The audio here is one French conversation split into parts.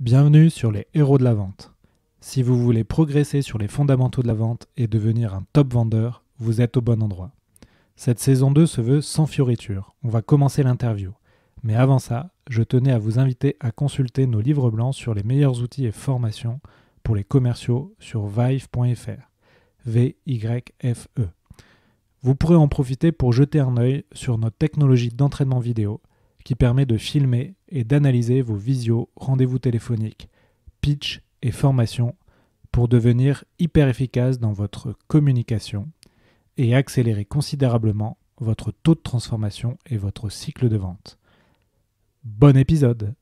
Bienvenue sur les héros de la vente. Si vous voulez progresser sur les fondamentaux de la vente et devenir un top vendeur, vous êtes au bon endroit. Cette saison 2 se veut sans fioriture. On va commencer l'interview. Mais avant ça, je tenais à vous inviter à consulter nos livres blancs sur les meilleurs outils et formations pour les commerciaux sur Vyve.fr. V-Y-F-E. Vous pourrez en profiter pour jeter un œil sur notre technologie d'entraînement vidéo qui permet de filmer et d'analyser vos visios, rendez-vous téléphoniques, pitch et formation pour devenir hyper efficace dans votre communication et accélérer considérablement votre taux de transformation et votre cycle de vente. Bon épisode!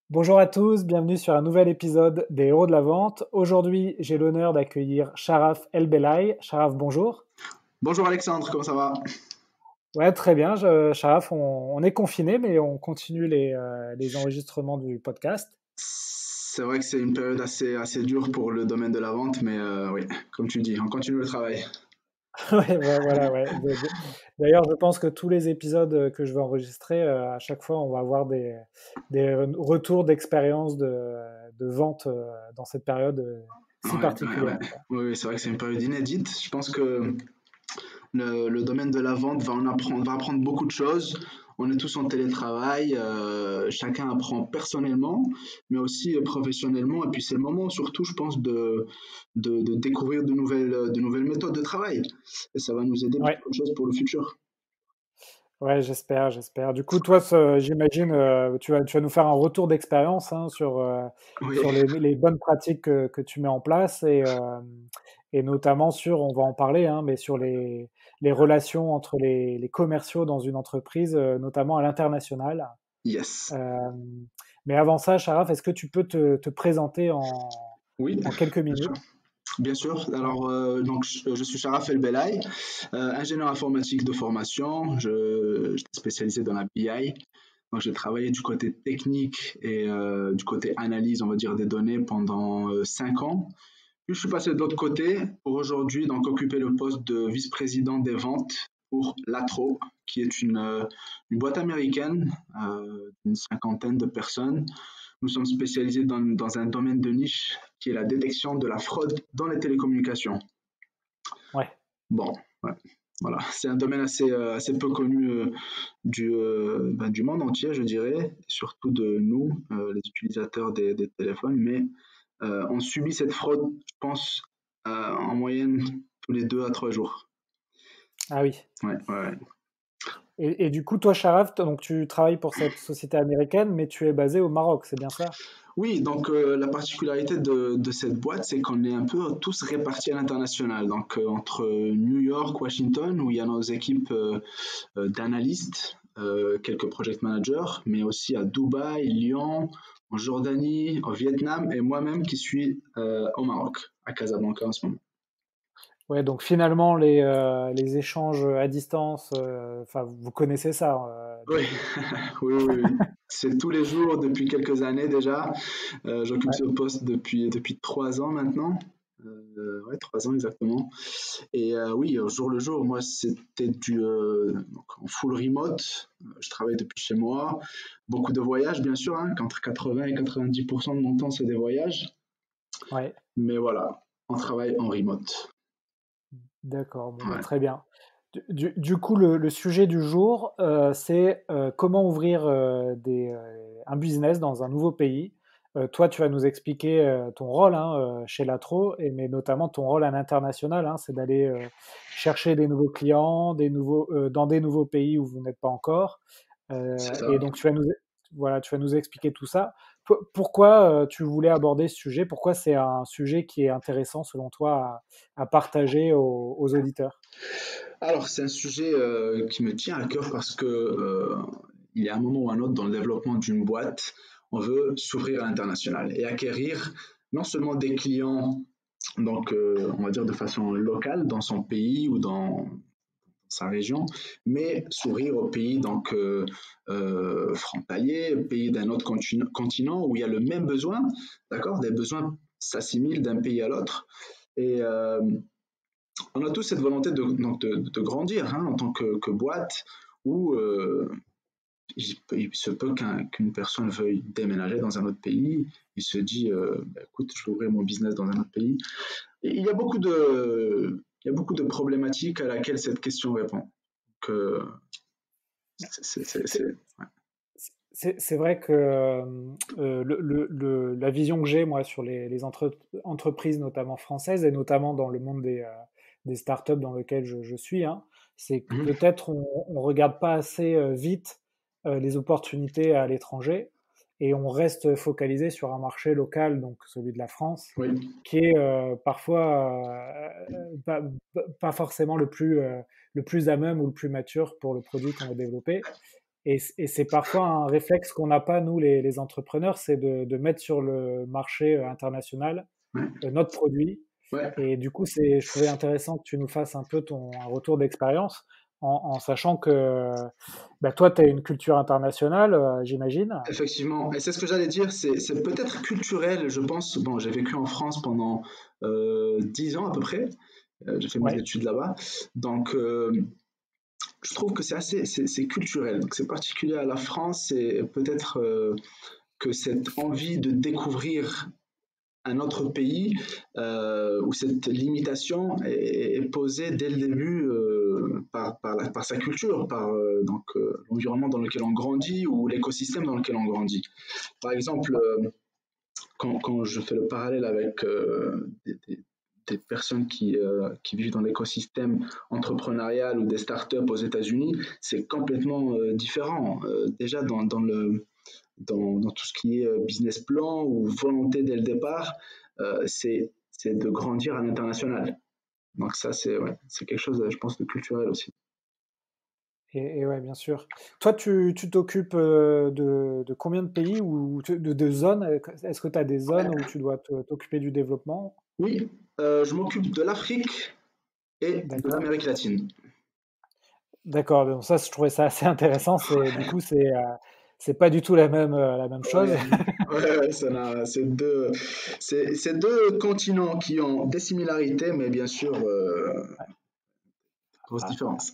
Bonjour à tous, bienvenue sur un nouvel épisode des Héros de la Vente. Aujourd'hui, j'ai l'honneur d'accueillir Sharaf El-Belai. Sharaf, bonjour. Bonjour Alexandre, comment ça va? Ouais, très bien. Sharaf, on est confiné, mais on continue les enregistrements du podcast. C'est vrai que c'est une période assez dure pour le domaine de la vente, mais oui, comme tu dis, on continue le travail. Ouais, voilà, ouais. D'ailleurs, je pense que tous les épisodes que je vais enregistrer, à chaque fois, on va avoir des retours d'expérience de vente dans cette période si particulière. Oui, c'est vrai que c'est une période inédite. Je pense que le domaine de la vente va apprendre beaucoup de choses. On est tous en télétravail, chacun apprend personnellement, mais aussi professionnellement. Et puis c'est le moment surtout, je pense, de découvrir de nouvelles méthodes de travail. Et ça va nous aider pour Ouais. beaucoup de choses pour le futur. Ouais, j'espère. Du coup, toi, j'imagine, tu vas nous faire un retour d'expérience hein, Oui. sur les bonnes pratiques que tu mets en place et notamment sur, on va en parler, hein, mais sur les relations entre les commerciaux dans une entreprise, notamment à l'international. Yes. Euh, mais avant ça, Sharaf, est-ce que tu peux te présenter Oui, en quelques bien sûr. minutes? Bien sûr. Ouais. Alors, donc, je suis Sharaf El Belai, ingénieur informatique de formation. J'étais spécialisé dans la BI. Donc, j'ai travaillé du côté technique et du côté analyse, on va dire, des données pendant 5 ans. Puis, je suis passé de l'autre côté pour aujourd'hui donc occuper le poste de vice-président des ventes pour Latro, qui est une boîte américaine d'une cinquantaine de personnes. Nous sommes spécialisés dans un domaine de niche qui est la détection de la fraude dans les télécommunications. Ouais. Bon, ouais, voilà, c'est un domaine assez peu connu du monde entier, je dirais, surtout de nous, les utilisateurs des téléphones, mais on subit cette fraude, je pense, en moyenne tous les 2 à 3 jours. Ah oui. Ouais. Et du coup, toi, Sharaf, donc tu travailles pour cette société américaine, mais tu es basé au Maroc, c'est bien ça? Oui, donc la particularité de cette boîte, c'est qu'on est un peu tous répartis à l'international. Donc entre New York, Washington, où il y a nos équipes d'analystes, quelques project managers, mais aussi à Dubaï, Lyon, en Jordanie, au Vietnam, et moi-même qui suis au Maroc, à Casablanca en ce moment. Ouais, donc finalement, les échanges à distance, enfin, vous connaissez ça, Oui, du coup. oui. C'est tous les jours depuis quelques années déjà. J'occupe Ouais, ce poste depuis 3 ans maintenant. Ouais, 3 ans exactement. Et oui, au jour le jour, moi, c'était donc en full remote. Je travaille depuis chez moi. Beaucoup de voyages, bien sûr, hein, qu'entre 80 et 90% de mon temps, c'est des voyages. ouais, Mais voilà, on travaille en remote. d'accord, bon, bah, Ouais. très bien. Du coup, le sujet du jour, c'est comment ouvrir un business dans un nouveau pays. Toi, tu vas nous expliquer ton rôle hein, chez Latro, mais notamment ton rôle à l'international, hein, c'est d'aller chercher des nouveaux clients, dans des nouveaux pays où vous n'êtes pas encore. C'est ça. Et donc, voilà, tu vas nous expliquer tout ça. Pourquoi tu voulais aborder ce sujet? Pourquoi c'est un sujet qui est intéressant selon toi à partager aux auditeurs? Alors, c'est un sujet qui me tient à cœur parce que il y a un moment ou un autre dans le développement d'une boîte, on veut s'ouvrir à l'international et acquérir non seulement des clients, donc on va dire de façon locale dans son pays ou dans sa région, mais s'ouvrir au pays donc frontalier, pays d'un autre continent où il y a le même besoin, d'accord, des besoins s'assimilent d'un pays à l'autre. Et on a tous cette volonté de grandir hein, en tant que boîte où il se peut qu'une personne veuille déménager dans un autre pays. Il se dit, écoute, je vais ouvrir mon business dans un autre pays. Et il y a beaucoup de problématiques à laquelle cette question répond. Que ouais. C'est vrai que la vision que j'ai, moi, sur les entreprises, notamment françaises, et notamment dans le monde des startups dans lequel je suis, hein, c'est que Mhm. peut-être on regarde pas assez vite les opportunités à l'étranger et on reste focalisé sur un marché local, donc celui de la France, Oui, qui est parfois pas forcément le plus à même ou le plus mature pour le produit qu'on va développer. Et c'est parfois un réflexe qu'on n'a pas, nous, les entrepreneurs, c'est de mettre sur le marché international ouais, notre produit. ouais. Et du coup, je trouvais intéressant que tu nous fasses un peu un retour d'expérience en sachant que bah, toi, tu as une culture internationale, j'imagine. Effectivement, et c'est ce que j'allais dire, c'est peut-être culturel, je pense. Bon, j'ai vécu en France pendant 10 ans à peu près. J'ai fait mes Ouais. études là-bas. Donc, je trouve que c'est culturel. Donc, c'est particulier à la France et peut-être que cette envie de découvrir un autre pays où cette limitation est posée dès le début par sa culture, par l'environnement dans lequel on grandit ou l'écosystème dans lequel on grandit. Par exemple, quand je fais le parallèle avec des personnes qui vivent dans l'écosystème entrepreneurial ou des startups aux États-Unis, c'est complètement différent. Déjà, dans tout ce qui est business plan ou volonté dès le départ, c'est de grandir à l'international. Donc ça, c'est quelque chose, je pense, de culturel aussi. Et ouais, bien sûr. Toi, tu t'occupes de combien de pays ou de zones? Est-ce que tu as des zones où tu dois t'occuper du développement? Oui, je m'occupe de l'Afrique et de D'accord. l'Amérique latine. D'accord, donc ça, je trouvais ça assez intéressant. Du coup, c'est pas du tout la même chose. Ouais, ouais, c'est deux continents qui ont des similarités, mais bien sûr, grosses Ah, différences.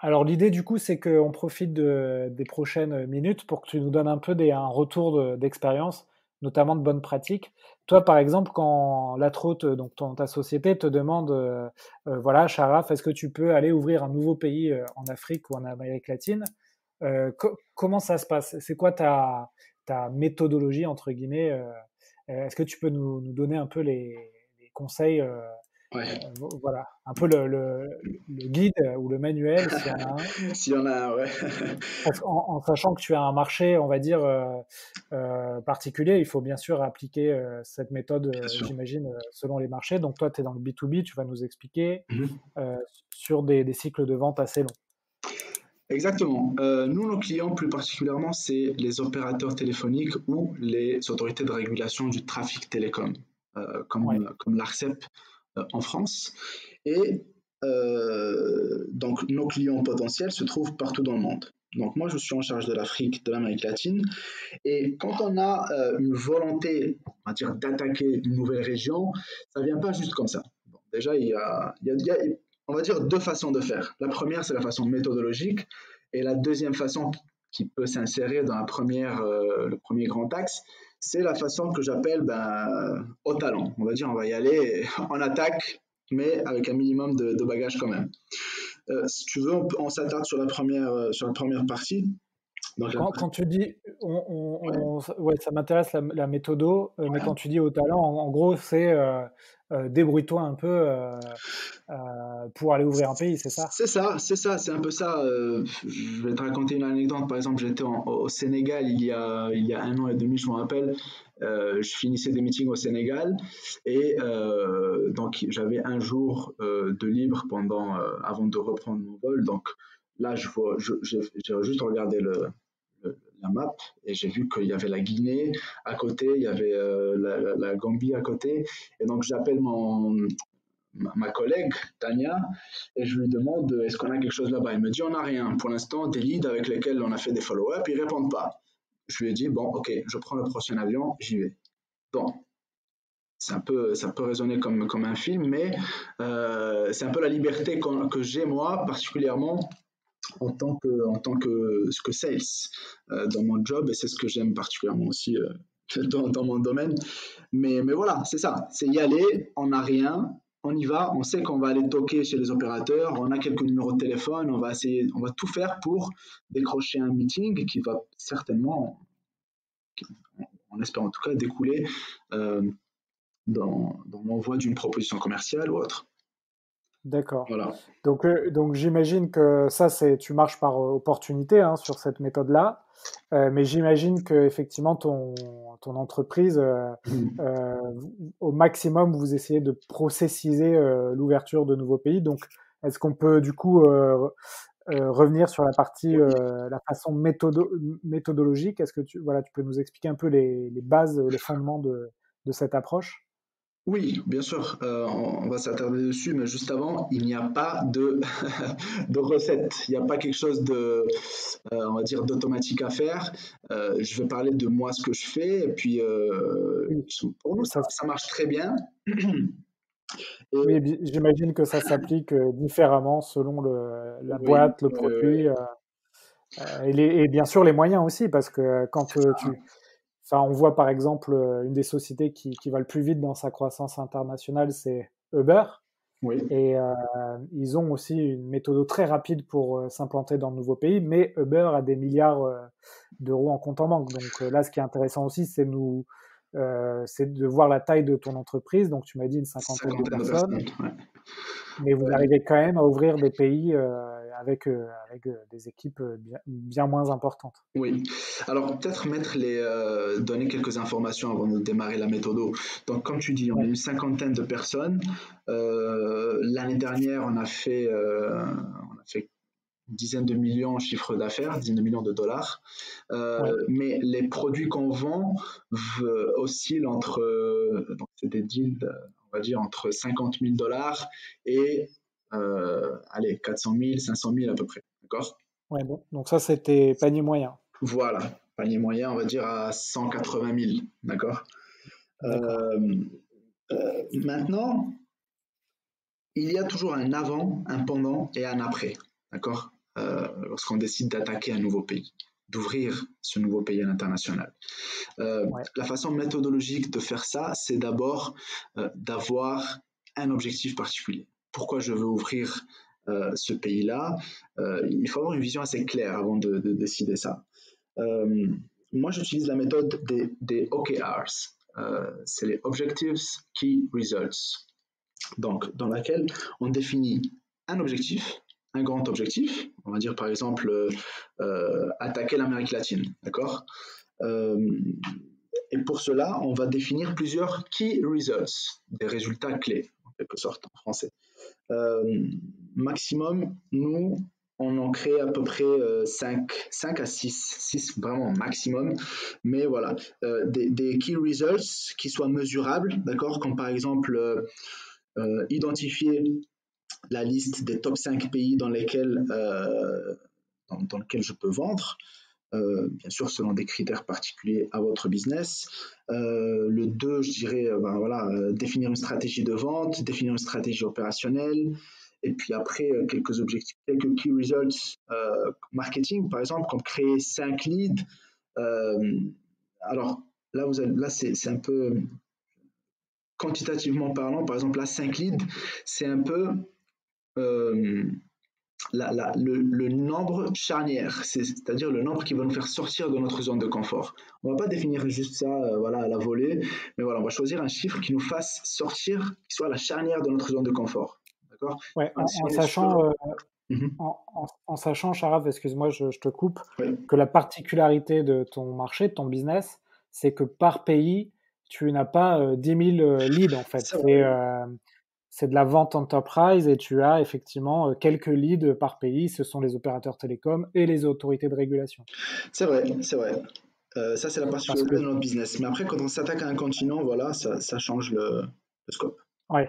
alors l'idée, du coup, c'est qu'on profite des prochaines minutes pour que tu nous donnes un peu un retour d'expérience, notamment de bonnes pratiques. Toi, par exemple, quand l'Atroth, donc ta société, te demande, voilà, Sharaf, est-ce que tu peux aller ouvrir un nouveau pays en Afrique ou en Amérique latine? Comment ça se passe? C'est quoi ta méthodologie, entre guillemets? Est-ce que tu peux nous donner un peu les conseils, Ouais, voilà, un peu le guide ou le manuel, s'il y en a un? s'il y en a un, ouais. Parce en sachant que tu as un marché, on va dire, particulier, il faut bien sûr appliquer cette méthode, Bien sûr. j'imagine, selon les marchés. Donc toi, tu es dans le B2B, tu vas nous expliquer Mhm. euh, sur des cycles de vente assez longs. Exactement. Nous, nos clients, plus particulièrement, c'est les opérateurs téléphoniques ou les autorités de régulation du trafic télécom, Ouais. comme l'ARCEP en France. Et donc, nos clients potentiels se trouvent partout dans le monde. Donc, moi, je suis en charge de l'Afrique, de l'Amérique latine. Et quand on a une volonté, on va dire, d'attaquer une nouvelle région, ça ne vient pas juste comme ça. Bon, déjà, il y a, on va dire, deux façons de faire. La première, c'est la façon méthodologique. Et la deuxième façon qui peut s'insérer dans le premier grand axe, c'est la façon que j'appelle au talent. On va dire, on va y aller en attaque, mais avec un minimum de bagages quand même. Si tu veux, on s'attarde sur la première partie. Donc, Quand tu dis, ouais, ouais, ça m'intéresse la méthodo, mais quand tu dis au talent, en gros, c'est débrouille-toi un peu pour aller ouvrir un pays, c'est ça? c'est un peu ça. Je vais te raconter une anecdote. Par exemple, j'étais au Sénégal il y a un an et demi, je me rappelle. Je finissais des meetings au Sénégal et donc j'avais un jour de libre avant de reprendre mon vol. Donc là, j'ai juste regardé la map et j'ai vu qu'il y avait la Guinée à côté, il y avait la Gambie à côté. Et donc j'appelle ma collègue Tania et je lui demande est-ce qu'on a quelque chose là-bas. Elle me dit on n'a rien. Pour l'instant, des leads avec lesquels on a fait des follow-up, ils répondent pas. Je lui ai dit bon, ok, je prends le prochain avion, j'y vais. Bon, ça peut résonner comme un film, mais c'est un peu la liberté que j'ai moi particulièrement en tant que sales dans mon job, et c'est ce que j'aime particulièrement aussi dans mon domaine. Mais voilà, c'est ça, c'est y aller, on n'a rien, on y va, on sait qu'on va aller toquer chez les opérateurs, on a quelques numéros de téléphone, on va tout faire pour décrocher un meeting qui va certainement, on espère en tout cas, découler euh, dans l'envoi d'une proposition commerciale ou autre. D'accord. Voilà. Donc j'imagine que ça, tu marches par opportunité hein, sur cette méthode-là. Mais j'imagine que effectivement ton entreprise, au maximum, vous essayez de processiser l'ouverture de nouveaux pays. Donc, est-ce qu'on peut du coup revenir sur la partie, la façon méthodologique? Est-ce que tu peux nous expliquer un peu les bases, les fondements de cette approche? Oui, bien sûr, on va s'attarder dessus, mais juste avant, il n'y a pas de, de recette, il n'y a pas quelque chose de, on va dire, d'automatique à faire. Je vais parler de moi, ce que je fais, et puis Oui, pour nous, ça, ça marche très bien. oui, Et j'imagine que ça s'applique différemment selon la oui, boîte, le produit, et bien sûr les moyens aussi, parce que quand enfin, on voit par exemple une des sociétés qui va le plus vite dans sa croissance internationale, c'est Uber, oui, et ils ont aussi une méthode très rapide pour s'implanter dans de nouveaux pays, mais Uber a des milliards d'euros en compte en banque. Donc là, ce qui est intéressant aussi, c'est de voir la taille de ton entreprise. Donc tu m'as dit une cinquantaine de cinquantaine de personnes. personnes. Ouais. Mais vous arrivez quand même à ouvrir des pays avec des équipes bien moins importantes. Oui. Alors peut-être donner quelques informations avant de démarrer la méthode. Donc comme tu dis, on est Ouais, une cinquantaine de personnes. L'année dernière, on a fait une dizaine de millions en chiffre d'affaires, dizaine de millions de dollars. ouais, Mais les produits qu'on vend oscillent entre, donc c'est des deals, on va dire entre 50 000 dollars et allez, 400 000, 500 000 à peu près. D'accord? ouais, bon. Donc ça, c'était panier moyen. Voilà, panier moyen, on va dire à 180 000, d'accord. D'accord. Maintenant, il y a toujours un avant, un pendant et un après, d'accord. Lorsqu'on décide d'attaquer un nouveau pays, d'ouvrir ce nouveau pays à l'international. Ouais, La façon méthodologique de faire ça, c'est d'abord d'avoir un objectif particulier. Pourquoi je veux ouvrir ce pays-là? Il faut avoir une vision assez claire avant de décider ça. Moi, j'utilise la méthode des OKRs. C'est les Objectives Key Results. Donc, dans laquelle on définit un objectif, un grand objectif, on va dire par exemple attaquer l'Amérique latine, d'accord. Et pour cela, on va définir plusieurs key results, des résultats clés, en quelque sorte, en français. Maximum, nous, on en crée à peu près 5 à 6 vraiment maximum. Mais voilà, des key results qui soient mesurables, d'accord, comme par exemple identifier la liste des top 5 pays dans lesquels je peux vendre, bien sûr selon des critères particuliers à votre business. Le 2, je dirais, définir une stratégie de vente, définir une stratégie opérationnelle, et puis après, quelques objectifs, quelques key results marketing, par exemple, comme créer 5 leads. Euh, alors là, c'est un peu quantitativement parlant, par exemple, là, 5 leads, c'est un peu euh, le nombre charnière, c'est-à-dire le nombre qui va nous faire sortir de notre zone de confort. On ne va pas définir juste ça à la volée, mais voilà, on va choisir un chiffre qui nous fasse sortir, qui soit la charnière de notre zone de confort. D'accord. ouais, Si on est sur... en sachant, Sharaf, excuse-moi, je te coupe, Oui, que la particularité de ton marché, de ton business, c'est que par pays, tu n'as pas 10 000 leads en fait. c'est vrai. C'est de la vente enterprise et tu as effectivement quelques leads par pays. Ce sont les opérateurs télécoms et les autorités de régulation. C'est vrai, c'est vrai. Ça, c'est la Parce particularité que, de notre business. Mais après, quand on s'attaque à un continent, voilà, ça change le scope. ouais,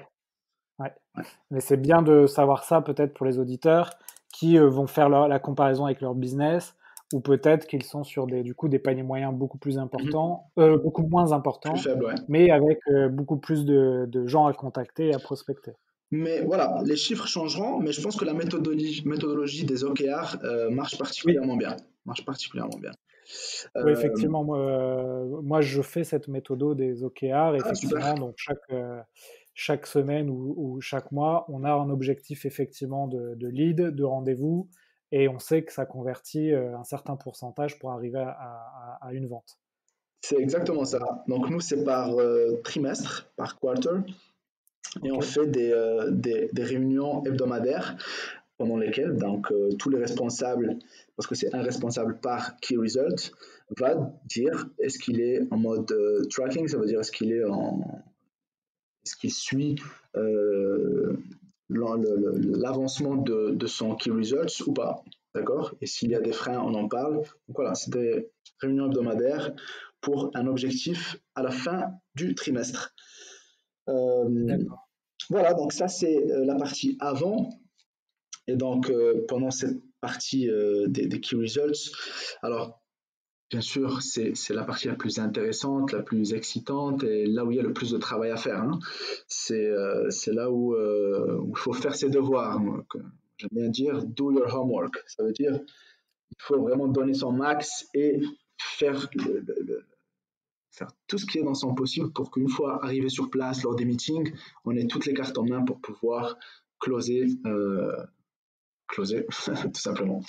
ouais. Ouais. Mais c'est bien de savoir ça peut-être pour les auditeurs qui vont faire la comparaison avec leur business ou peut-être qu'ils sont sur du coup, des paniers moyens beaucoup plus Mhm. importants, beaucoup moins Plus importants, faible, ouais. mais avec beaucoup plus de gens à contacter et à prospecter. Mais voilà, les chiffres changeront, mais je pense que la méthodologie des OKR marche Oui, particulièrement bien. Marche particulièrement bien. oui, Euh, effectivement, moi je fais cette méthode des OKR, ah, super. effectivement, donc chaque semaine ou chaque mois, on a un objectif effectivement de lead, de rendez-vous, et on sait que ça convertit un certain pourcentage pour arriver à une vente. C'est exactement ça. Euh, Donc nous, c'est par trimestre, par quarter, et ok, on fait des réunions hebdomadaires pendant lesquelles donc, tous les responsables, parce que c'est un responsable par key result, va dire est-ce qu'il est en mode tracking, ça veut dire est-ce qu'il suit euh, l'avancement de son key results ou pas, d'accord? Et s'il y a des d'accord, freins, on en parle. Donc voilà, c'est des réunions hebdomadaires pour un objectif à la fin du trimestre. Euh, d'accord. voilà, donc ça c'est la partie avant. Et donc pendant cette partie des key results, alors bien sûr, c'est la partie la plus intéressante, la plus excitante et là où il y a le plus de travail à faire, hein. C'est là où il faut faire ses devoirs. Donc, j'aime bien dire do your homework. Ça veut dire il faut vraiment donner son max et faire, faire tout ce qui est dans son possible pour qu'une fois arrivé sur place lors des meetings, on ait toutes les cartes en main pour pouvoir closer, closer tout simplement.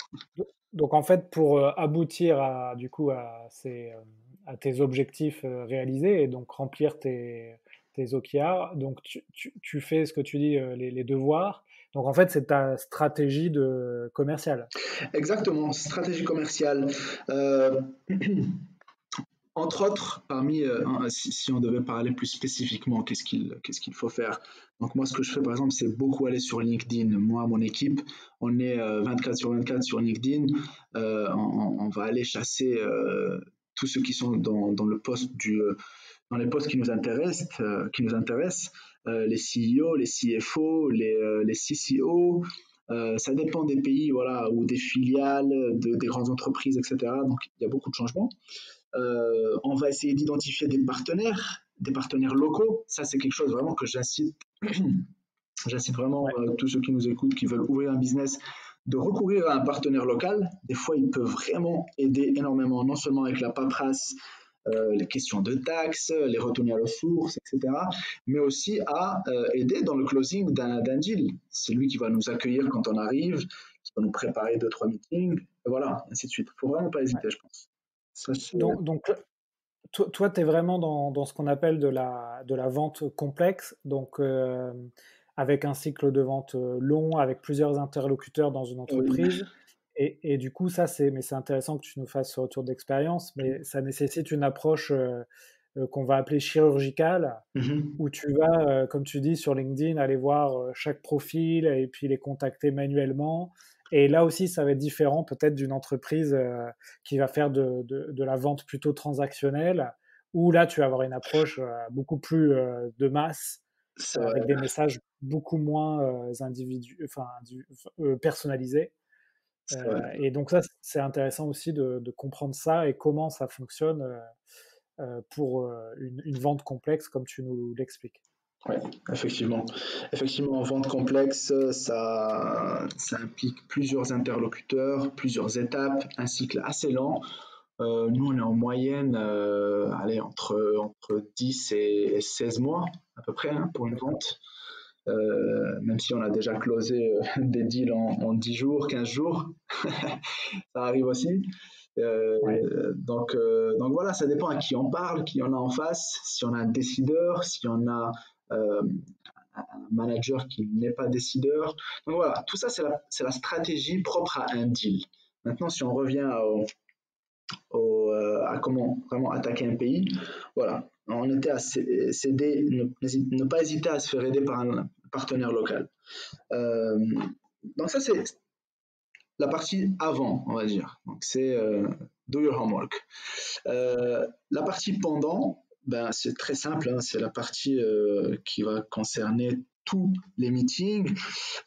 Donc en fait, pour aboutir du coup à tes objectifs réalisés et donc remplir tes OKR, donc tu fais ce que tu dis, les devoirs. Donc en fait, c'est ta stratégie commerciale. Exactement, stratégie commerciale. Euh, Entre autres, parmi, si on devait parler plus spécifiquement, qu'est-ce qu'il faut faire? Donc moi, ce que je fais, par exemple, c'est beaucoup aller sur LinkedIn. Moi, mon équipe, on est 24 sur 24 sur LinkedIn. On va aller chasser tous ceux qui sont dans le poste dans les postes qui nous intéressent, les CEO, les CFO, les CCO. Ça dépend des pays, voilà, ou des filiales, des grandes entreprises, etc. Donc, il y a beaucoup de changements. On va essayer d'identifier des partenaires locaux. Ça, c'est quelque chose vraiment que J'incite vraiment Ouais. tous ceux qui nous écoutent, qui veulent ouvrir un business, de recourir à un partenaire local. Des fois, il peut vraiment aider énormément, non seulement avec la paperasse, les questions de taxes, les retenues à la source, etc., mais aussi à aider dans le closing d'un deal. C'est lui qui va nous accueillir quand on arrive, qui va nous préparer deux, trois meetings, et voilà, ainsi de suite. Il ne faut vraiment pas Ouais. hésiter, je pense. Ça, c'est... Donc, toi, tu es vraiment dans ce qu'on appelle de la vente complexe, donc avec un cycle de vente long, avec plusieurs interlocuteurs dans une Oui. entreprise. Et du coup, mais c'est intéressant que tu nous fasses ce retour d'expérience, mais ça nécessite une approche qu'on va appeler chirurgicale, Mhm. où tu vas, comme tu dis, sur LinkedIn, aller voir chaque profil et puis les contacter manuellement. Et là aussi, ça va être différent peut-être d'une entreprise qui va faire de la vente plutôt transactionnelle, où là, tu vas avoir une approche beaucoup plus de masse, C'est vrai, avec des messages beaucoup moins personnalisés. c'est vrai. Et donc ça, c'est intéressant aussi de comprendre ça et comment ça fonctionne pour une vente complexe, comme tu nous l'expliques. Oui, effectivement. Effectivement, en vente complexe, ça implique plusieurs interlocuteurs, plusieurs étapes, un cycle assez lent. Nous, on est en moyenne, allez, entre 10 et 16 mois à peu près, hein, pour une D'accord. vente. Même si on a déjà closé des deals en 10 jours, 15 jours, ça arrive aussi. Ouais. Donc voilà, ça dépend à qui on parle, qui on a en face, si on a un décideur, si on a euh, un manager qui n'est pas décideur. Donc voilà, tout ça, c'est la stratégie propre à un deal. Maintenant, si on revient à comment vraiment attaquer un pays, voilà, on était à s'aider, ne pas hésiter à se faire aider par un partenaire local. Euh, donc ça, c'est la partie avant, on va dire. Donc c'est do your homework. La partie pendant, ben, c'est très simple, hein, c'est la partie qui va concerner tous les meetings,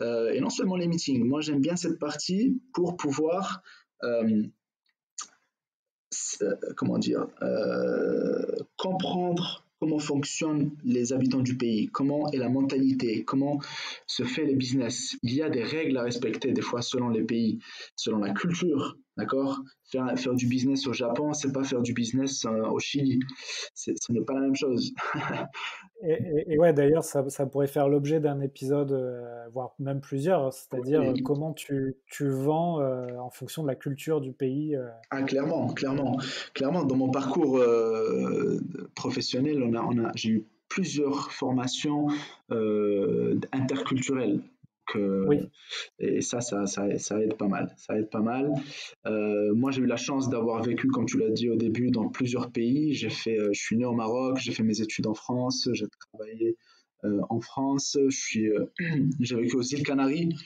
et non seulement les meetings. Moi, j'aime bien cette partie pour pouvoir, euh, comment dire, comprendre comment fonctionnent les habitants du pays, comment est la mentalité, comment se fait les business. Il y a des règles à respecter des fois selon les pays, selon la culture, d'accord? Faire du business au Japon, c'est pas faire du business au Chili. Ce n'est pas la même chose. Et ouais, d'ailleurs, ça pourrait faire l'objet d'un épisode, voire même plusieurs, c'est-à-dire Oui. comment tu vends en fonction de la culture du pays. Ah, clairement, clairement, clairement. Dans mon parcours professionnel, j'ai eu plusieurs formations interculturelles. Donc, Oui. et ça aide pas mal. Ça aide pas mal. Moi, j'ai eu la chance d'avoir vécu, comme tu l'as dit au début, dans plusieurs pays. Je suis né au Maroc, j'ai fait mes études en France, j'ai travaillé en France, j'ai vécu aux îles Canaries.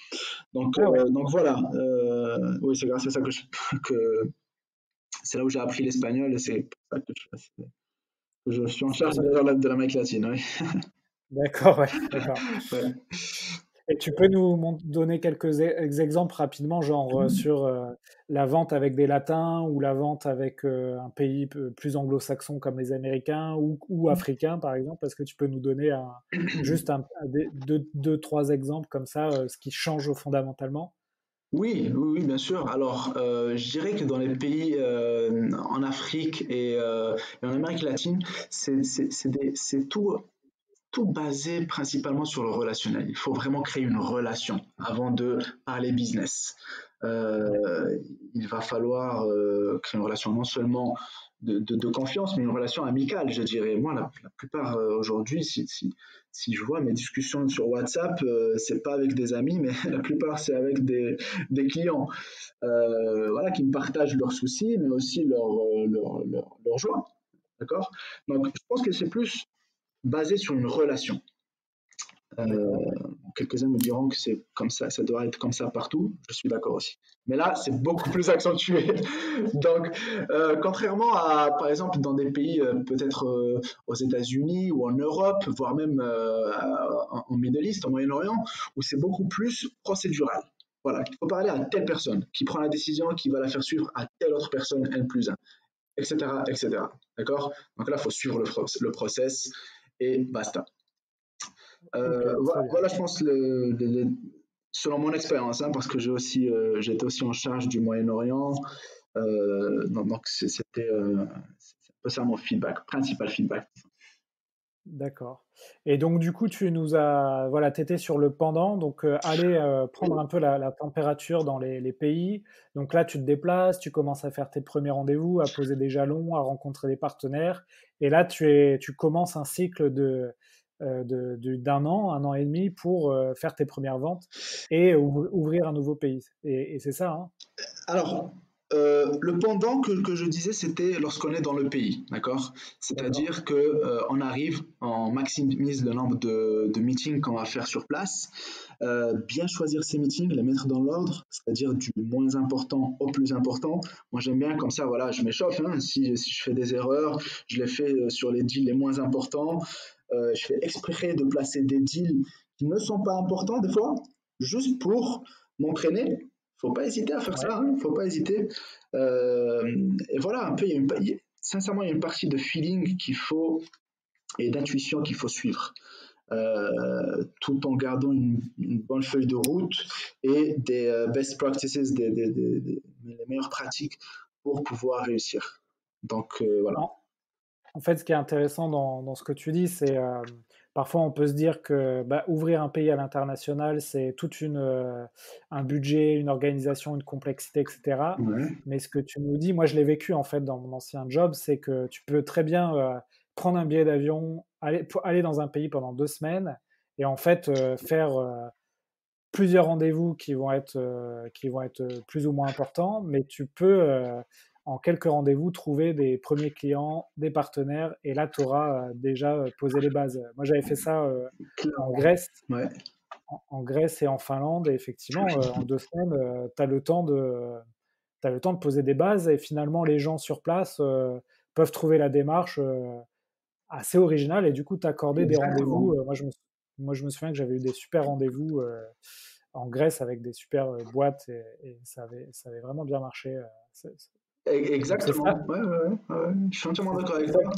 Ah ouais. Donc voilà. Oui, c'est grâce à ça que c'est là où j'ai appris l'espagnol et c'est pour ça que je suis en C'est pour charge ça. de l'Amérique latine. Oui. D'accord, ouais, d'accord. Ouais. Et tu peux nous donner quelques exemples rapidement, genre sur la vente avec des latins ou la vente avec un pays plus anglo-saxon comme les Américains ou africains, par exemple? Est-ce que tu peux nous donner juste deux, trois exemples comme ça, ce qui change fondamentalement? Oui, oui, oui, bien sûr. Alors, je dirais que dans les pays en Afrique et en Amérique latine, c'est tout basé principalement sur le relationnel. Il faut vraiment créer une relation avant de parler business. Ouais. Il va falloir créer une relation non seulement de confiance, mais une relation amicale, je dirais. Moi, la plupart aujourd'hui, si je vois mes discussions sur WhatsApp, c'est pas avec des amis, mais la plupart, c'est avec des clients voilà, qui me partagent leurs soucis, mais aussi leur joie. D'accord? Donc, je pense que c'est plus basé sur une relation. D'accord. Euh, Quelques-uns me diront que c'est comme ça doit être comme ça partout. Je suis d'accord aussi. Mais là, c'est beaucoup plus accentué. Donc, contrairement à, par exemple, dans des pays peut-être aux États-Unis ou en Europe, voire même en Middle East, en Moyen-Orient, où c'est beaucoup plus procédural. Voilà, il faut parler à telle personne qui prend la décision, qui va la faire suivre à telle autre personne N plus 1, etc., etc. D'accord? Donc là, il faut suivre le process et basta. Ok, très bien. Voilà, je pense, selon mon expérience, hein, parce que j'étais aussi en charge du Moyen-Orient. Donc, c'est un peu ça mon feedback, principal feedback. D'accord. Et donc, du coup, voilà, tu étais sur le pendant, donc aller prendre un peu la température dans les pays. Donc là, tu te déplaces, tu commences à faire tes premiers rendez-vous, à poser des jalons, à rencontrer des partenaires. Et là, tu commences un cycle d'un an, un an et demi pour faire tes premières ventes et ouvrir un nouveau pays. Et c'est ça, hein? Alors, le pendant que je disais, c'était lorsqu'on est dans le pays, d'accord? D'accord. C'est-à-dire que on arrive, on maximise le nombre de meetings qu'on va faire sur place, bien choisir ces meetings, les mettre dans l'ordre, c'est-à-dire du moins important au plus important. Moi, j'aime bien comme ça, voilà, je m'échauffe, hein. Si je fais des erreurs, je les fais sur les deals les moins importants. Je fais exprès de placer des deals qui ne sont pas importants des fois, juste pour m'entraîner. Faut pas hésiter à faire Ouais. ça, hein, faut pas hésiter. Et voilà, un peu, sincèrement, il y a une partie de feeling qu'il faut et d'intuition qu'il faut suivre, tout en gardant une bonne feuille de route et des best practices, les meilleures pratiques pour pouvoir réussir. Donc voilà. En, En fait, ce qui est intéressant dans ce que tu dis, c'est parfois on peut se dire que bah, ouvrir un pays à l'international, c'est un budget, une organisation, une complexité, etc. Ouais. Mais ce que tu nous dis, moi je l'ai vécu en fait dans mon ancien job, c'est que tu peux très bien prendre un billet d'avion, aller dans un pays pendant 2 semaines et en fait faire plusieurs rendez-vous qui vont être plus ou moins importants, mais tu peux, en quelques rendez-vous, trouver des premiers clients, des partenaires, et là, tu auras déjà posé les bases. Moi, j'avais fait ça en Clairement. Grèce, Ouais. en Grèce et en Finlande, et effectivement, en 2 semaines, tu as le temps t'as le temps de poser des bases, et finalement, les gens sur place peuvent trouver la démarche assez originale, et du coup, t'accorder des rendez-vous. Exactement. Moi, je me souviens que j'avais eu des super rendez-vous en Grèce avec des super boîtes et ça avait vraiment bien marché. Donc, Exactement. Ouais, ouais, ouais, ouais. Je suis entièrement d'accord avec c'est ça, toi.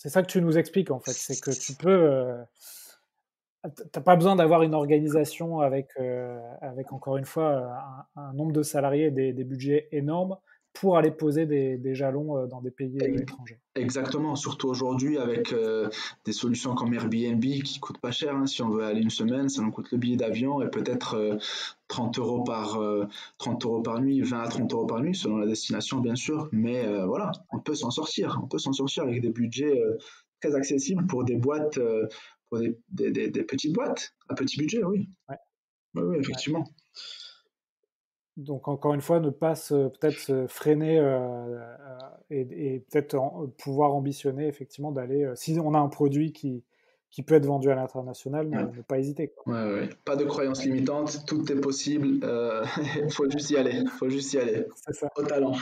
C'est ça que tu nous expliques, en fait. C'est que tu peux... t'as pas besoin d'avoir une organisation avec, encore une fois, un nombre de salariés et des budgets énormes pour aller poser des jalons dans des pays étrangers. Exactement, surtout aujourd'hui avec des solutions comme Airbnb qui coûtent pas cher. Hein. Si on veut aller une semaine, ça nous coûte le billet d'avion et peut-être 30 euros par nuit, 20 à 30 euros par nuit, selon la destination bien sûr. Mais voilà, on peut s'en sortir. On peut s'en sortir avec des budgets très accessibles pour des boîtes, pour des petites boîtes, à petit budget, oui. Ouais. Oui, effectivement. Ouais. Donc encore une fois, ne pas peut-être se freiner et peut-être pouvoir ambitionner effectivement d'aller, si on a un produit qui peut être vendu à l'international, ne pas hésiter, quoi. Ouais. Pas de croyances limitantes, tout est possible, faut juste y aller, C'est ça. au talent.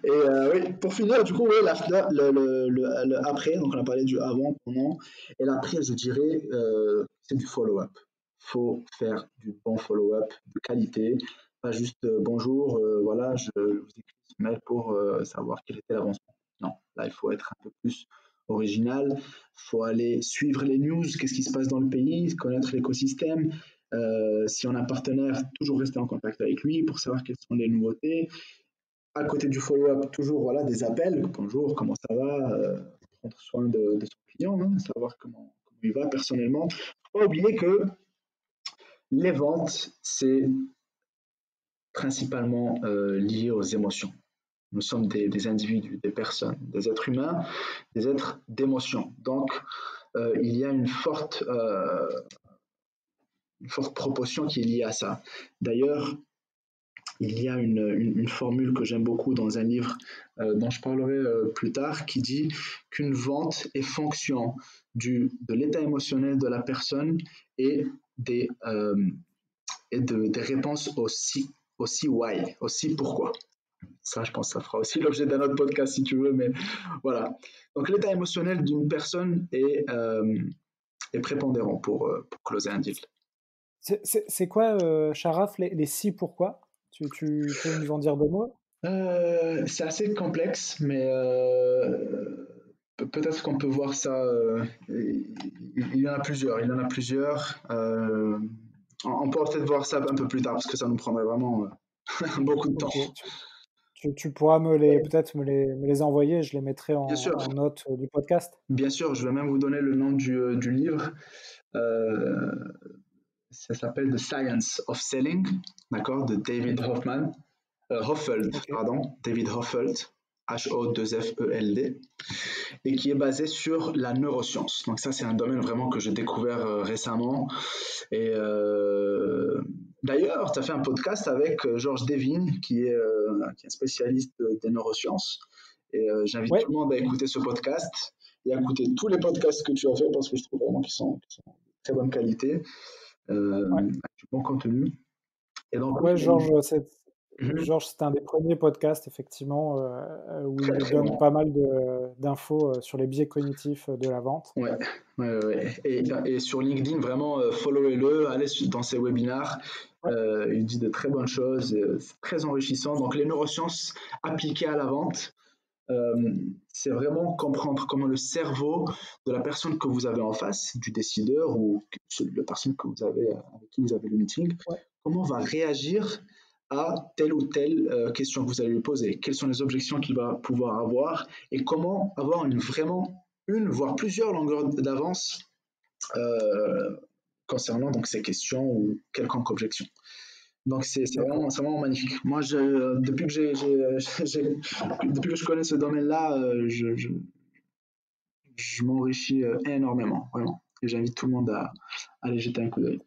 Et oui, pour finir, du coup, oui, le après, donc on a parlé du avant, pendant, et l'après, je dirais, c'est du follow-up. Faut faire du bon follow-up de qualité, pas juste bonjour, voilà, je vous écris ce mail pour savoir quel était l'avancement. Non, là, il faut être un peu plus original, il faut aller suivre les news, qu'est-ce qui se passe dans le pays, connaître l'écosystème. Si on a un partenaire, toujours rester en contact avec lui pour savoir quelles sont les nouveautés. À côté du follow-up, toujours voilà, des appels. Bonjour, comment ça va, prendre soin de son client, hein, savoir comment il va personnellement. Il ne faut pas oublier que les ventes, c'est principalement lié aux émotions. Nous sommes des individus, des personnes, des êtres humains, des êtres d'émotion. Donc, il y a une forte proportion qui est liée à ça. D'ailleurs, il y a une formule que j'aime beaucoup dans un livre dont je parlerai plus tard qui dit qu'une vente est fonction de l'état émotionnel de la personne et des réponses aussi why, aussi pourquoi. Ça, je pense que ça fera aussi l'objet d'un autre podcast si tu veux, mais voilà. Donc, l'état émotionnel d'une personne est prépondérant pour closer un deal. C'est quoi, Sharaf, les si pourquoi? Tu peux nous en dire deux mots? C'est assez complexe, mais peut-être qu'on peut voir ça. Il y en a plusieurs. On pourra peut-être voir ça un peu plus tard parce que ça nous prendrait vraiment beaucoup de temps. Tu pourras peut-être me les envoyer, je les mettrai en note du podcast. Bien sûr, je vais même vous donner le nom du livre. Ça s'appelle The Science of Selling, d'accord, de David Hoffeld, David Hoffeld, H-O-2-F-E-L-D, et qui est basé sur la neuroscience. Donc ça, c'est un domaine vraiment que j'ai découvert récemment. Et d'ailleurs, tu as fait un podcast avec Georges Devine, qui est un spécialiste des neurosciences. Et j'invite tout le monde à écouter ce podcast et à écouter tous les podcasts que tu as fait parce que je trouve vraiment qu'ils sont de très bonne qualité, avec du bon contenu. Et donc, Georges, c'est un des premiers podcasts, effectivement, où il donne pas mal d'infos sur les biais cognitifs de la vente. Ouais. Et sur LinkedIn, vraiment, followez-le, allez dans ses webinars. Il dit de très bonnes choses, c'est très enrichissant. Donc, les neurosciences appliquées à la vente, c'est vraiment comprendre comment le cerveau de la personne que vous avez en face, du décideur ou de la personne avec qui vous avez le meeting, comment va réagir à telle ou telle question que vous allez lui poser, quelles sont les objections qu'il va pouvoir avoir et comment avoir voire plusieurs longueurs d'avance concernant donc ces questions ou quelconque objection. Donc c'est vraiment magnifique. Moi, depuis que je connais ce domaine-là, je m'enrichis énormément, vraiment. Et j'invite tout le monde à aller jeter un coup d'œil.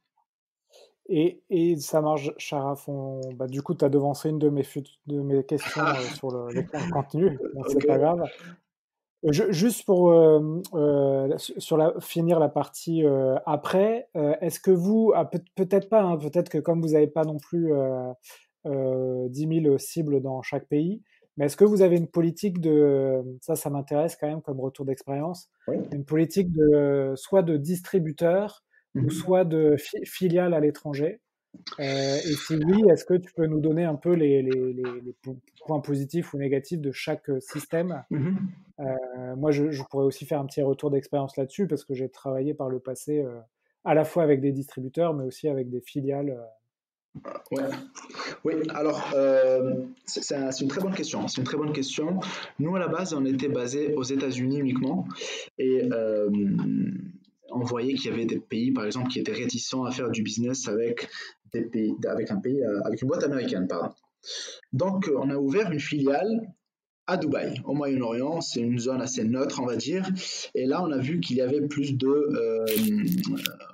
Et ça marche, Sharaf. Du coup, tu as devancé une de mes questions sur le contenu, donc c'est pas grave. Juste pour finir la partie après, est-ce que vous, peut-être pas, hein, peut-être que comme vous n'avez pas non plus 10 000 cibles dans chaque pays, mais est-ce que vous avez une politique ça m'intéresse quand même comme retour d'expérience, une politique soit de distributeur ou soit de filiale à l'étranger? Et si oui, est-ce que tu peux nous donner un peu les points positifs ou négatifs de chaque système moi, je pourrais aussi faire un petit retour d'expérience là-dessus parce que j'ai travaillé par le passé à la fois avec des distributeurs, mais aussi avec des filiales. Ouais. Oui, alors c'est une très bonne question. C'est une très bonne question. Nous, à la base, on était basé aux États-Unis uniquement et on voyait qu'il y avait des pays, par exemple, qui étaient réticents à faire du business avec des pays, avec un pays, avec une boîte américaine, pardon. Donc, on a ouvert une filiale à Dubaï, au Moyen-Orient. C'est une zone assez neutre, on va dire. Et là, on a vu qu'il y avait plus de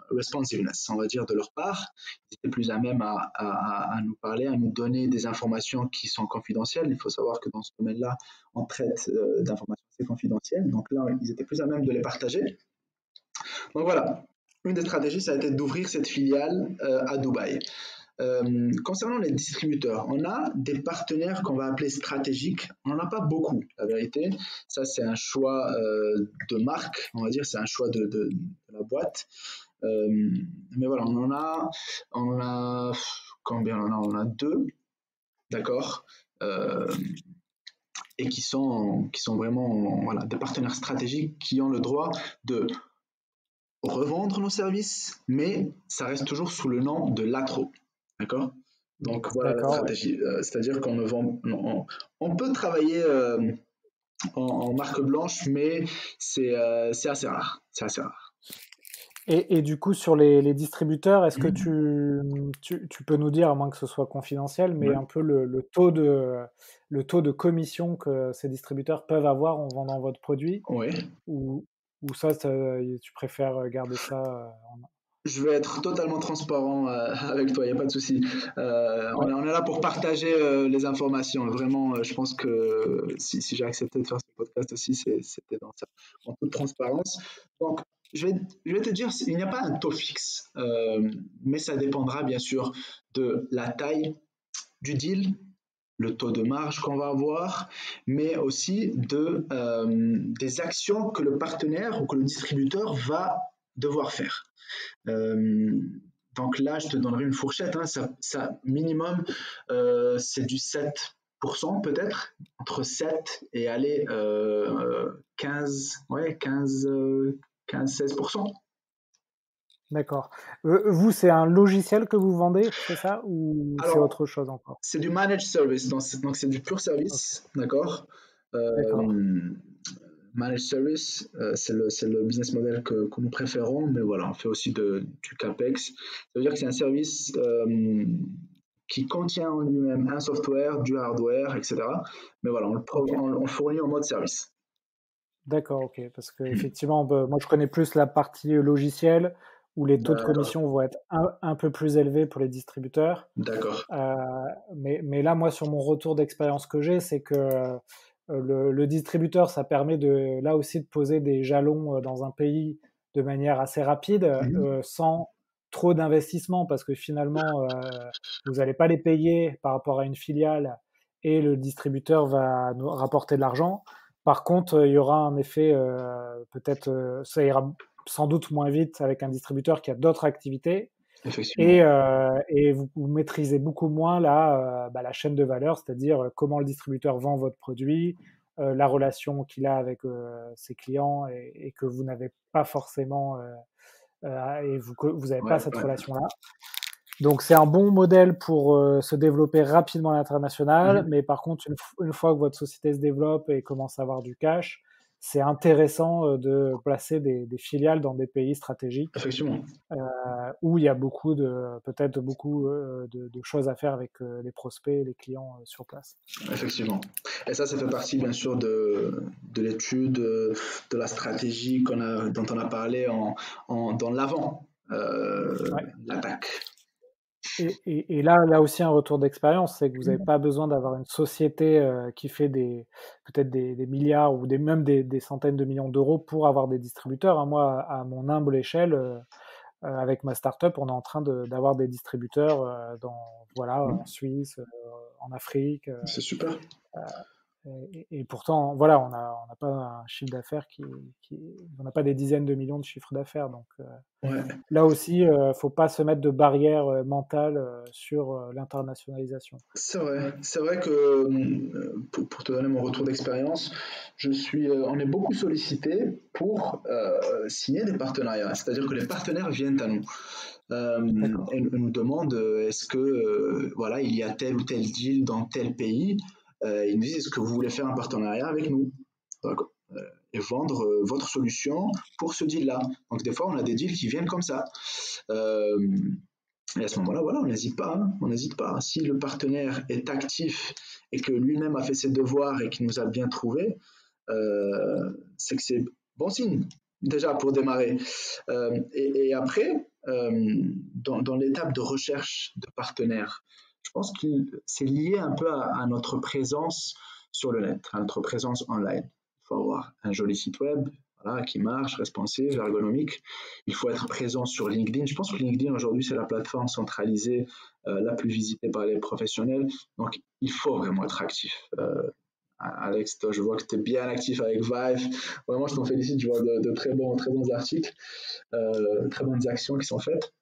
responsiveness, on va dire, de leur part. Ils étaient plus à même à nous parler, à nous donner des informations qui sont confidentielles. Il faut savoir que dans ce domaine-là, on traite d'informations assez confidentielles. Donc là, ils étaient plus à même de les partager. Donc voilà, une des stratégies, ça a été d'ouvrir cette filiale à Dubaï. Concernant les distributeurs, on a des partenaires qu'on va appeler stratégiques. On n'en a pas beaucoup, la vérité. Ça, c'est un choix de marque, on va dire, c'est un choix de la boîte. Mais voilà, on a combien on a? On a deux, d'accord, et qui sont vraiment voilà, des partenaires stratégiques qui ont le droit de revendre nos services, mais ça reste toujours sous le nom de l'ATRO. D'accord. Donc voilà la stratégie. Ouais. C'est-à-dire qu'on ne vend, on peut travailler en marque blanche, mais c'est assez rare. C'est assez rare. Et du coup, sur les distributeurs, est-ce que tu peux nous dire, à moins que ce soit confidentiel, mais un peu le taux de commission que ces distributeurs peuvent avoir en vendant votre produit? Oui. Ou ça, tu préfères garder ça Je vais être totalement transparent avec toi, il n'y a pas de souci. On est là pour partager les informations. Vraiment, je pense que si j'ai accepté de faire ce podcast aussi, c'était dans ça, en toute transparence. Donc, je vais te dire, il n'y a pas un taux fixe, mais ça dépendra bien sûr de la taille du deal, le taux de marge qu'on va avoir, mais aussi des actions que le partenaire ou que le distributeur va devoir faire. Donc là, je te donnerai une fourchette. Hein, ça minimum, c'est du 7% peut-être, entre 7 et aller 15, 16%. D'accord. Vous, c'est un logiciel que vous vendez, c'est ça? Ou c'est autre chose encore? C'est du managed service, donc c'est du pur service, okay. D'accord. Managed service, c'est le business model que nous préférons, mais voilà, on fait aussi du CAPEX. Ça veut dire que c'est un service qui contient en lui-même un software, du hardware, etc. Mais voilà, on le fournit en mode service. D'accord, ok. Parce qu'effectivement, moi je connais plus la partie logicielle où les taux de commission vont être un peu plus élevés pour les distributeurs. D'accord. Mais là, moi, sur mon retour d'expérience que j'ai, c'est que le distributeur, ça permet là aussi de poser des jalons dans un pays de manière assez rapide, sans trop d'investissement, parce que finalement, vous n'allez pas les payer par rapport à une filiale et le distributeur va nous rapporter de l'argent. Par contre, il y aura un effet, peut-être, ça ira sans doute moins vite avec un distributeur qui a d'autres activités. Et vous maîtrisez beaucoup moins la chaîne de valeur, c'est-à-dire comment le distributeur vend votre produit, la relation qu'il a avec ses clients et que vous n'avez pas forcément, et vous n'avez pas cette relation-là. Donc c'est un bon modèle pour se développer rapidement à l'international, mais par contre, une fois que votre société se développe et commence à avoir du cash, c'est intéressant de placer des filiales dans des pays stratégiques. Effectivement. Où il y a peut-être beaucoup de choses à faire avec les prospects et les clients sur place. Effectivement. Et ça fait partie bien sûr de l'étude, de la stratégie dont on a parlé dans l'avant, l'attaque. Et là aussi un retour d'expérience, c'est que vous n'avez pas besoin d'avoir une société qui fait peut-être des milliards ou même des centaines de millions d'euros pour avoir des distributeurs. Hein. Moi, à mon humble échelle, avec ma startup, on est en train d'avoir des distributeurs en Suisse, en Afrique. C'est super. Et pourtant, voilà, on n'a pas un chiffre d'affaires on n'a pas des dizaines de millions de chiffres d'affaires. Donc Ouais. là aussi, faut pas se mettre de barrière mentale sur l'internationalisation. C'est vrai que pour te donner mon retour d'expérience, on est beaucoup sollicité pour signer des partenariats. C'est-à-dire que les partenaires viennent à nous et nous demandent est-ce que voilà, il y a tel ou tel deal dans tel pays. Ils nous disent est-ce que vous voulez faire un partenariat avec nous? D'accord. Et vendre votre solution pour ce deal-là. Donc des fois, on a des deals qui viennent comme ça. Et à ce moment-là, voilà, on n'hésite pas, hein, on n'hésite pas. Si le partenaire est actif et que lui-même a fait ses devoirs et qu'il nous a bien trouvé, c'est que c'est bon signe, déjà, pour démarrer. Et après, dans l'étape de recherche de partenaires, je pense que c'est lié un peu à notre présence sur le net, à notre présence online. Il faut avoir un joli site web, voilà, qui marche, responsive, ergonomique. Il faut être présent sur LinkedIn. Je pense que LinkedIn aujourd'hui c'est la plateforme centralisée la plus visitée par les professionnels. Donc il faut vraiment être actif. Alex, toi, je vois que tu es bien actif avec Vive. Vraiment, je t'en félicite. Je vois de très bons articles, très bonnes actions qui sont faites.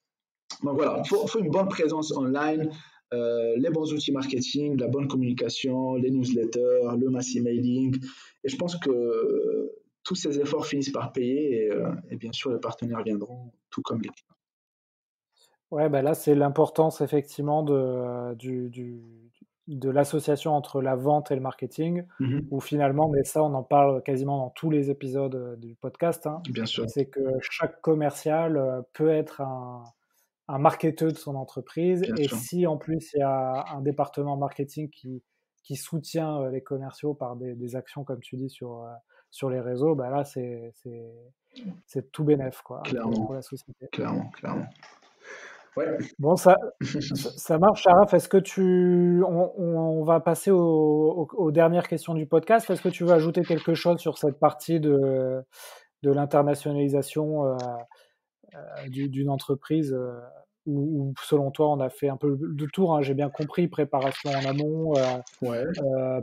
Donc voilà, il faut une bonne présence online, les bons outils marketing, la bonne communication, les newsletters, le mass emailing. Et je pense que tous ces efforts finissent par payer et bien sûr les partenaires viendront, tout comme les clients. Ouais, bah là, c'est l'importance effectivement de l'association entre la vente et le marketing, où finalement, mais ça, on en parle quasiment dans tous les épisodes du podcast, hein, Bien sûr. c'est que chaque commercial peut être un marketeur de son entreprise. Bien et sûr. Si en plus il y a un département marketing qui soutient les commerciaux par des actions, comme tu dis, sur les réseaux, bah là, c'est tout bénef, quoi, Clairement, pour la société. clairement. Ouais. Bon, ça marche, Sharaf. Est-ce que on va passer aux dernières questions du podcast. Est-ce que tu veux ajouter quelque chose sur cette partie de l'internationalisation d'une entreprise où, selon toi, on a fait un peu le tour, hein, j'ai bien compris, préparation en amont, Ouais.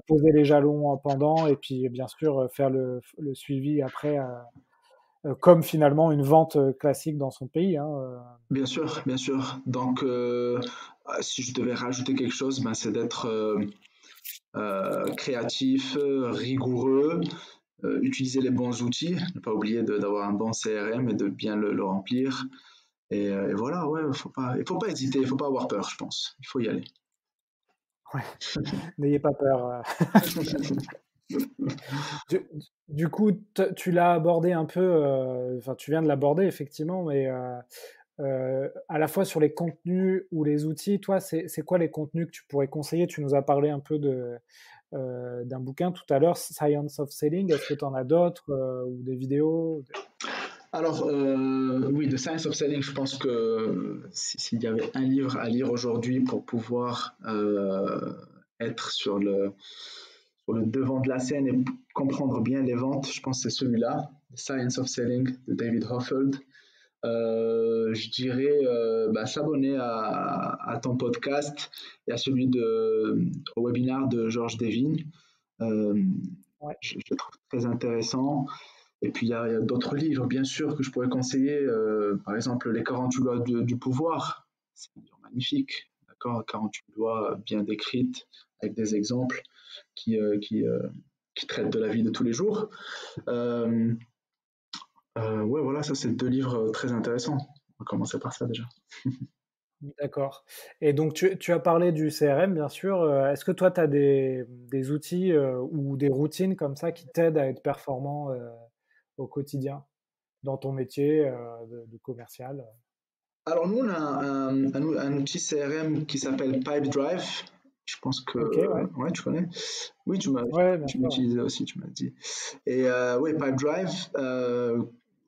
poser les jalons pendant, et puis bien sûr faire le suivi après, comme finalement une vente classique dans son pays, hein. Bien sûr, bien sûr. Donc, si je devais rajouter quelque chose, ben, c'est d'être créatif, rigoureux, utiliser les bons outils, ne pas oublier d'avoir un bon CRM et de bien le remplir. Et voilà, ouais, il faut pas hésiter, il faut pas avoir peur, je pense. Il faut y aller. Ouais. N'ayez pas peur. Du coup, tu l'as abordé un peu, enfin, tu viens de l'aborder effectivement, mais à la fois sur les contenus ou les outils, toi, c'est quoi les contenus que tu pourrais conseiller? Tu nous as parlé un peu d'un bouquin tout à l'heure, Science of Selling. Est-ce que tu en as d'autres, ou des vidéos? Alors, oui, The Science of Selling, je pense que s'il y avait un livre à lire aujourd'hui pour pouvoir être sur le devant de la scène et comprendre bien les ventes, je pense que c'est celui-là, The Science of Selling de David Hoffeld. Je dirais s'abonner à ton podcast et à celui au webinaire de Georges Devine. Ouais. Je le trouve très intéressant. Et puis il y a d'autres livres, bien sûr, que je pourrais conseiller. Par exemple, Les 48 lois du pouvoir. C'est un livre magnifique, d'accord, 48 lois bien décrites, avec des exemples qui traitent de la vie de tous les jours. Ouais, voilà, ça c'est 2 livres très intéressants. On va commencer par ça déjà. D'accord. Et donc, tu as parlé du CRM, bien sûr. Est-ce que toi, tu as des outils ou des routines comme ça qui t'aident à être performant au quotidien dans ton métier de commercial? Alors nous, on a un outil CRM qui s'appelle Pipedrive. Je pense que Ok, ouais. ouais, tu connais. Oui, tu Ouais, bien l'as sûr, ouais. utilisé aussi, tu m'as dit. Et ouais, Pipedrive,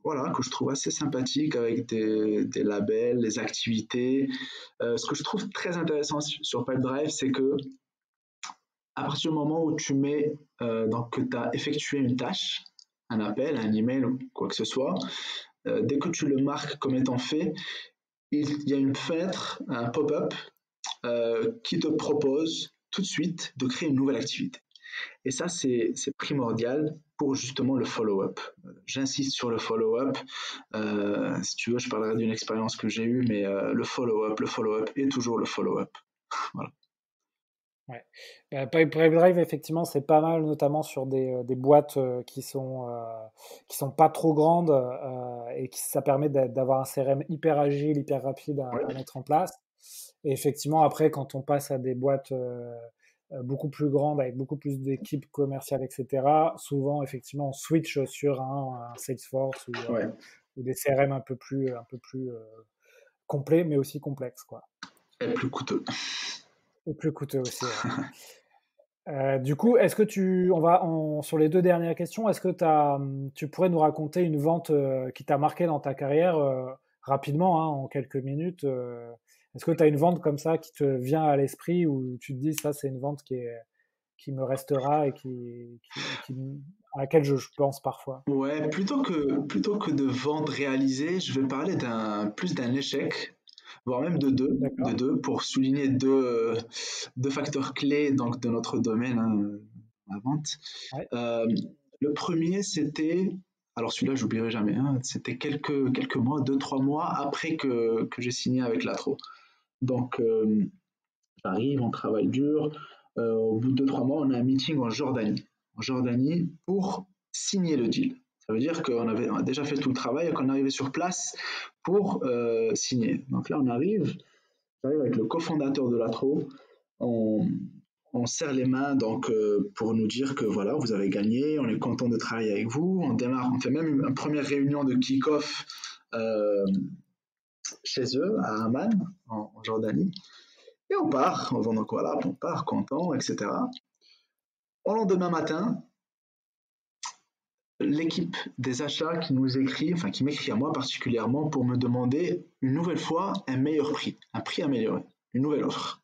voilà, que je trouve assez sympathique avec des labels, des activités. Ce que je trouve très intéressant sur Pipedrive, c'est que à partir du moment où tu mets donc que tu as effectué une tâche, un appel, un email ou quoi que ce soit, dès que tu le marques comme étant fait, il y a une fenêtre, un pop-up qui te propose tout de suite de créer une nouvelle activité. Et ça, c'est primordial pour justement le follow-up. J'insiste sur le follow-up. Si tu veux, je parlerai d'une expérience que j'ai eue, mais le follow-up et toujours le follow-up. Voilà. Ouais. Pipedrive, Drive, effectivement, c'est pas mal, notamment sur des boîtes qui sont pas trop grandes et ça permet d'avoir un CRM hyper agile, hyper rapide Ouais, à mettre en place. Et effectivement, après, quand on passe à des boîtes beaucoup plus grandes, avec beaucoup plus d'équipes commerciales, etc., souvent, effectivement, on switch sur un Salesforce ouais. ou des CRM un peu plus complets, mais aussi complexes, quoi. Et plus coûteux. Et plus coûteux aussi, ouais. Du coup, est-ce que sur les deux dernières questions, est-ce que tu pourrais nous raconter une vente qui t'a marqué dans ta carrière rapidement, hein, en quelques minutes est-ce que tu as une vente comme ça qui te vient à l'esprit où tu te dis ça, c'est une vente qui me restera et à laquelle je pense parfois? Ouais, plutôt que de vente réalisée, je vais parler plus d'un échec, voire même de D'accord. deux, pour souligner deux facteurs clés donc, de notre domaine, hein, la vente. Ouais. Euh, le premier, c'était, alors celui-là, j'oublierai jamais, hein, c'était quelques mois, 2, 3 mois après que j'ai signé avec Latro. Donc, j'arrive, on travaille dur. Au bout de 2, 3 mois, on a un meeting en Jordanie pour signer le deal. Ça veut dire qu'on avait déjà fait tout le travail et qu'on arrivait sur place pour signer. Donc là, j'arrive avec le cofondateur de l'Atro, on, on serre les mains donc pour nous dire que voilà, vous avez gagné, on est content de travailler avec vous. On démarre, on fait même une première réunion de kick-off euh, chez eux à Amman, en Jordanie. Et on part, donc voilà, on part content, etc. Au lendemain matin, l'équipe des achats qui nous écrit, enfin qui m'écrit à moi particulièrement pour me demander une nouvelle fois un meilleur prix, un prix amélioré, une nouvelle offre.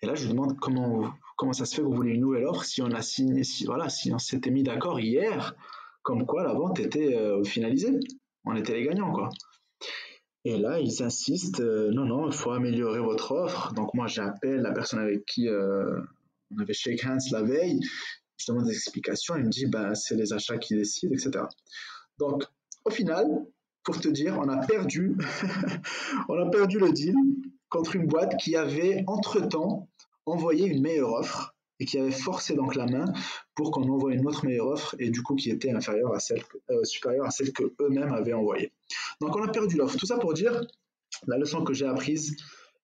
Et là, je lui demande comment ça se fait que vous voulez une nouvelle offre si on a signé, si on s'était mis d'accord hier, comme quoi la vente était finalisée, on était les gagnants, quoi. Et là, ils insistent, non, non, il faut améliorer votre offre. Donc moi, j'appelle la personne avec qui on avait shake hands la veille, je demande des explications, il me dit, ben, c'est les achats qui décident, etc. Donc, au final, pour te dire, on a perdu, on a perdu le deal contre une boîte qui avait entre-temps envoyé une meilleure offre et qui avait forcé donc la main pour qu'on envoie une autre meilleure offre et du coup qui était supérieure à celle que eux-mêmes avaient envoyée. Donc on a perdu l'offre. Tout ça pour dire la leçon que j'ai apprise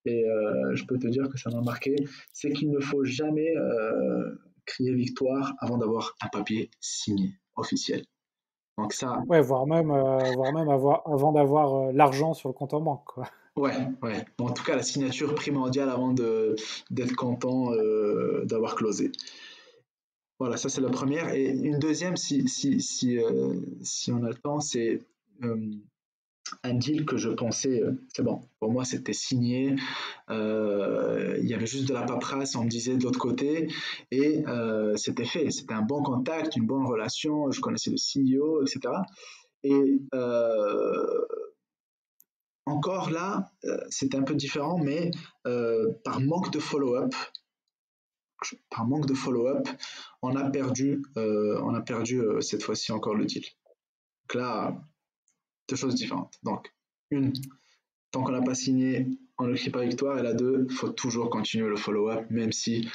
et je peux te dire que ça m'a marqué, c'est qu'il ne faut jamais crier victoire avant d'avoir un papier signé officiel. Donc ça, Ouais, voire même avant d'avoir l'argent sur le compte en banque, quoi. ouais, ouais. Bon, en tout cas, la signature primordiale avant d'être content d'avoir closé. Voilà, ça c'est la première. Et une deuxième, si on a le temps, c'est euh, un deal que je pensais, c'est bon, pour moi c'était signé, il y avait juste de la paperasse, on me disait de l'autre côté, et c'était fait, c'était un bon contact, une bonne relation, je connaissais le CEO, etc. Et encore là, c'était un peu différent, mais par manque de follow-up, on a perdu cette fois-ci encore le deal. Donc là, deux choses différentes. Donc, une, tant qu'on n'a pas signé, on ne crie pas victoire. Et la deux, il faut toujours continuer le follow-up, même si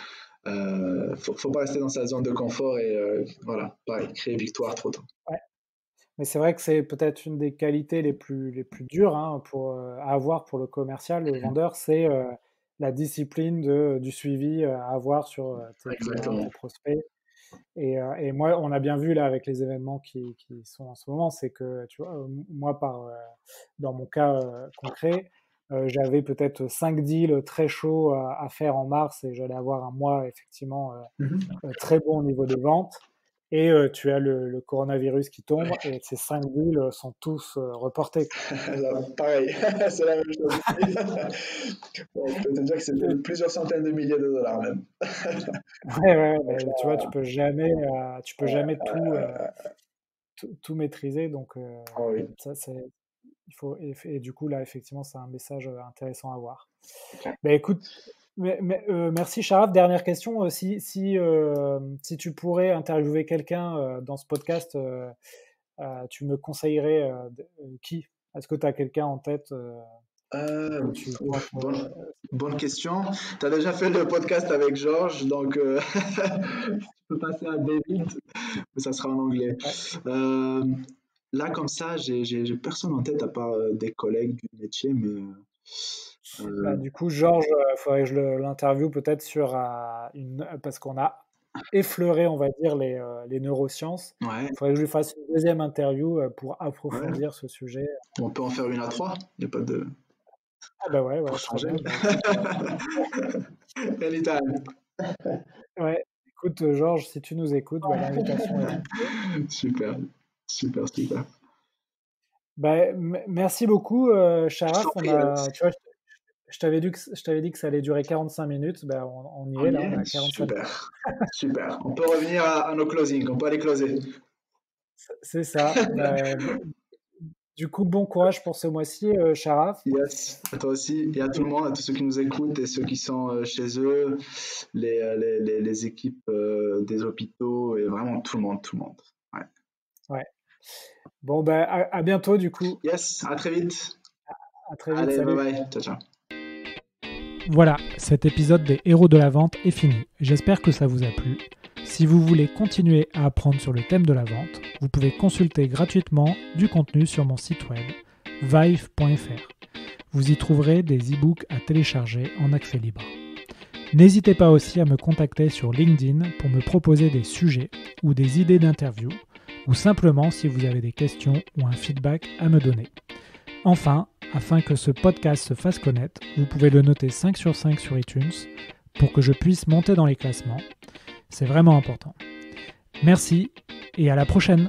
faut pas rester dans sa zone de confort et voilà, pareil, créer victoire trop tôt. Ouais. Mais c'est vrai que c'est peut-être une des qualités les plus dures, hein, à avoir pour le commercial, le vendeur, c'est la discipline du suivi à avoir sur tes clients, Exactement. tes prospects. Et moi, on a bien vu là avec les événements qui sont en ce moment, c'est que, tu vois, moi, dans mon cas concret, j'avais peut-être 5 deals très chauds à faire en mars et j'allais avoir un mois effectivement Mhm. très bon au niveau des ventes. Et tu as le coronavirus qui tombe et ces 5 deals sont tous reportés, quoi. Là, pareil, c'est la même chose ici. Bon, je peux te dire que c'était plusieurs centaines de milliers de dollars même. Ouais, ouais, Donc mais tu vois, tu peux jamais tout maîtriser, donc ah oui. ça, il faut, et du coup, là, effectivement, c'est un message intéressant à voir. Ben, écoute, Merci Sharaf. Dernière question, si tu pourrais interviewer quelqu'un dans ce podcast, tu me conseillerais qui? Est-ce que tu as quelqu'un en tête bonne question. Tu as déjà fait le podcast avec Georges, donc tu peux passer à David, mais ça sera en anglais. Ouais. Là, comme ça, j'ai personne en tête à part des collègues du métier, mais Du coup, Georges, il faudrait que je l'interviewe peut-être parce qu'on a effleuré, on va dire, les neurosciences. ouais, Il faudrait que je lui fasse une deuxième interview pour approfondir ce sujet. on peut en faire une à 3. Il n'y a pas de. Ah bah ouais, Pour très changer. bien. Anytime. Ouais, écoute, Georges, si tu nous écoutes, l'invitation est lancée. Super. Merci beaucoup, Sharaf. Je t'en prie, Tu vois, je t'avais dit que ça allait durer 45 minutes. On y est là, on a 45 minutes. Super. On peut revenir à nos closings, on peut aller closer. C'est ça. Du coup, bon courage pour ce mois-ci, Sharaf. Yes, à toi aussi, et à tout le monde, à tous ceux qui nous écoutent et ceux qui sont chez eux, les équipes des hôpitaux, et vraiment tout le monde. Ouais. Bon, à bientôt du coup. Yes, à très vite. À très vite. Allez, salut. bye. Ciao. Voilà, cet épisode des Héros de la Vente est fini. J'espère que ça vous a plu. Si vous voulez continuer à apprendre sur le thème de la vente, vous pouvez consulter gratuitement du contenu sur mon site web vive.fr. Vous y trouverez des e-books à télécharger en accès libre. N'hésitez pas aussi à me contacter sur LinkedIn pour me proposer des sujets ou des idées d'interview, ou simplement si vous avez des questions ou un feedback à me donner. Enfin, afin que ce podcast se fasse connaître, vous pouvez le noter 5 sur 5 sur iTunes pour que je puisse monter dans les classements. C'est vraiment important. Merci et à la prochaine!